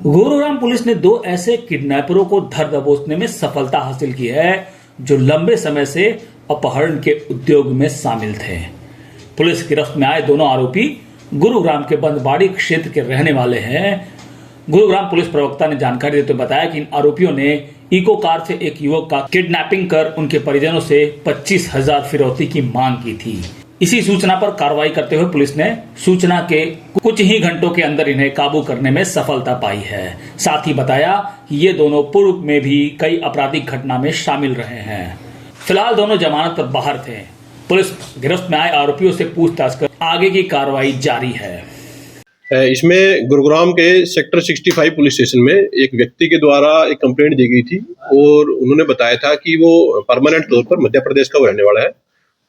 Gurugram police ने 2 ऐसे किडनैपरों को धर दबोचने में सफलता हासिल की है जो लंबे समय से अपहरण के उद्योग में शामिल थे। पुलिस गिरफ्त में आए दोनों आरोपी गुरुग्राम के बंदबाड़ी क्षेत्र के रहने वाले हैं। गुरुग्राम पुलिस प्रवक्ता ने जानकारी देते हुए बताया कि इन आरोपियों ने इको कार से एक युवक का किडनैपिंग कर उनके परिजनों से 25,000 फिरौती की मांग की थी। इसी सूचना पर कार्रवाई करते हुए पुलिस ने सूचना के कुछ ही घंटों के अंदर इन्हें काबू करने में सफलता पाई है। साथ ही बताया कि ये दोनों पूर्व में भी कई आपराधिक घटना में शामिल रहे हैं। फिलहाल दोनों जमानत पर बाहर थे। पुलिस गिरफ्त में आए आरोपियों से पूछताछ कर आगे की कार्रवाई जारी है। इसमें गुरुग्राम के सेक्टर 65 पुलिस स्टेशन में एक व्यक्ति के द्वारा एक कंप्लेंट दी गई थी और उन्होंने बताया था कि वो परमानेंट तौर पर मध्य प्रदेश का रहने वाला है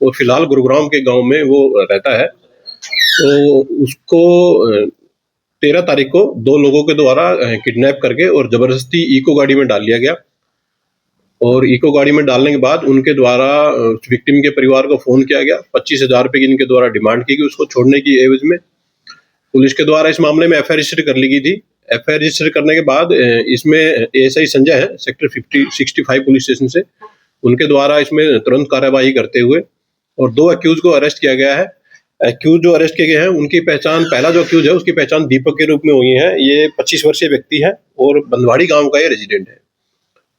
और फिलहाल गुरुग्राम के गांव में वो रहता है। तो उसको 13 तारीख को 2 लोगों के द्वारा किडनैप करके और जबरदस्ती इको गाड़ी में डाल लिया गया और इको गाड़ी में डालने के बाद उनके द्वारा विक्टिम के परिवार को फोन किया गया। 25,000 रुपए की इनके द्वारा डिमांड की गई उसको छोड़ने की एवज में। पुलिस के द्वारा इस मामले में एफआईआर रजिस्टर कर ली गई थी। एफआईआर रजिस्टर करने के बाद इसमें एएसआई संजय है सेक्टर 65 पुलिस स्टेशन से, उनके द्वारा इसमें तुरंत कार्यवाही करते हुए और 2 अक्यूज को अरेस्ट किया गया है। अक्यूज जो अरेस्ट किए गए हैं उनकी पहचान, पहला जो अक्यूज है उसकी पहचान दीपक के रूप में हुई है। ये 25 वर्षीय व्यक्ति है और बंदवाड़ी गांव का ये रेजिडेंट है।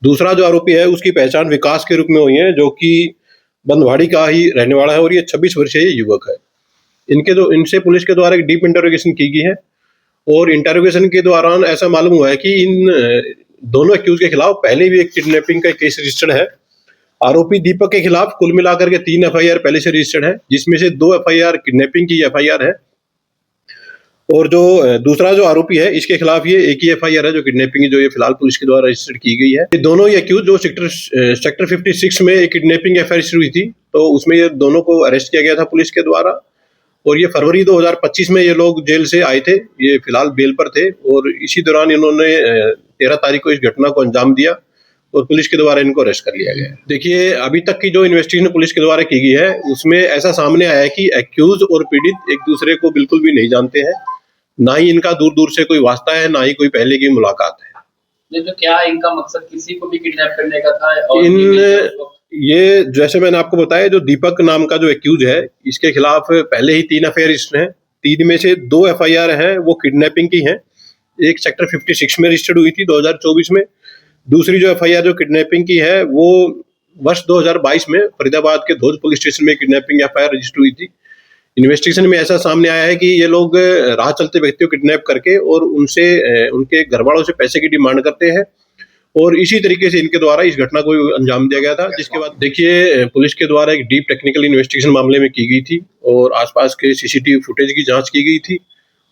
दूसरा जो आरोपी है उसकी पहचान विकास के रूप में हुई है जो कि बंदवाड़ी का ही रहने वाला है और ये 26 वर्षीय युवक है। इनसे पुलिस के द्वारा एक डीप इंटरोगेशन की गई है और इंटरोगेशन के दौरान ऐसा मालूम हुआ है कि इन दोनों अक्यूज के खिलाफ पहले भी एक किडनैपिंग का केस रजिस्टर्ड है। आरोपी दीपक के खिलाफ कुल मिलाकर के 3 एफआईआर पहले से रजिस्टर्ड है, जिसमें से 2 एफआईआर किडनैपिंग की एफआईआर है और जो दूसरा जो आरोपी है इसके खिलाफ ये एक ही एफआईआर है जो किडनैपिंग जो ये फिलहाल पुलिस के द्वारा रजिस्टर्ड की गई है। ये दोनों ही अक्यूज जो सेक्टर 56 में एक किडनैपिंग एफआईआर रजिस्टर हुई थी तो उसमें ये दोनों को अरेस्ट किया गया था पुलिस के द्वारा और ये फरवरी 2025 में ये लोग जेल से आए थे। ये फिलहाल बेल पर थे और इसी दौरान इन्होंने 13 तारीख को इस घटना को अंजाम दिया और पुलिस के द्वारा इनको अरेस्ट कर लिया गया है। देखिए, अभी तक की जो इन्वेस्टिगेशन पुलिस के द्वारा की गई है उसमें ऐसा सामने आया है कि एक्यूज और पीड़ित एक दूसरे को बिल्कुल भी नहीं जानते हैं, ना ही इनका दूर दूर से कोई वास्ता है, ना ही कोई पहले की मुलाकात है। तो क्या इनका मकसद किसी को भी किडनैप करने का था? और ये जैसे मैंने आपको बताया, जो दीपक नाम का जो एक्यूज है इसके खिलाफ पहले ही 3 एफआईआर रजिस्टर्ड हैं। 3 में से 2 एफआईआर हैं वो किडनैपिंग की हैं। एक सेक्टर 56 में रजिस्टर्ड हुई थी 2024 में। दूसरी जो एफआईआर जो किडनैपिंग की है वो वर्ष 2022 में फरीदाबाद के धोज पुलिस स्टेशन में किडनैपिंग एफआईआर रजिस्टर हुई थी। इन्वेस्टिगेशन में ऐसा सामने आया है कि ये लोग राह चलते व्यक्तियों को किडनैप करके और उनसे उनके घर वालों से पैसे की डिमांड करते हैं और इसी तरीके से इनके द्वारा इस घटना को अंजाम दिया गया था। जिसके बाद देखिए, पुलिस के द्वारा एक डीप टेक्निकल इन्वेस्टिगेशन मामले में की गई थी और आसपास के सीसीटीवी फुटेज की जांच की गई थी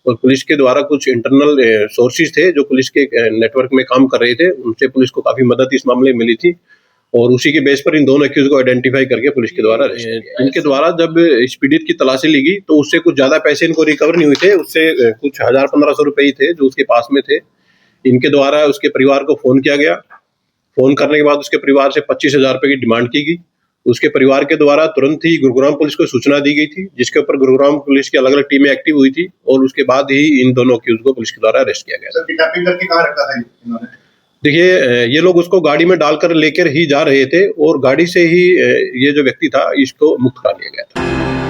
और पुलिस के द्वारा कुछ इंटरनल सोर्सेज थे जो पुलिस के नेटवर्क में काम कर रहे थे, उनसे पुलिस को काफी मदद इस मामले में मिली थी और उसी के बेस पर इन दोनों एक्यूज को आइडेंटिफाई करके पुलिस के द्वारा इनके द्वारा जब इस पीड़ित की तलाशी ली गई तो उससे कुछ ज्यादा पैसे इनको रिकवर नहीं हुए थे। उससे कुछ 1,000-1,500 रुपए ही थे जो उसके पास में थे। इनके द्वारा उसके परिवार को फोन किया गया। फोन करने के बाद उसके परिवार से 25,000 रुपए की डिमांड की गई। उसके परिवार के द्वारा तुरंत ही गुरुग्राम पुलिस को सूचना दी गई थी, जिसके ऊपर गुरुग्राम पुलिस की अलग अलग टीमें एक्टिव हुई थी और उसके बाद ही इन दोनों अक्यूज को पुलिस के द्वारा अरेस्ट किया गया। किडनैपिंग करके कहाँ रखा था इन्होंने? देखिए, ये लोग उसको गाड़ी में डालकर लेकर ही जा रहे थे और गाड़ी से ही ये जो व्यक्ति था इसको मुक्त करा लिया गया था।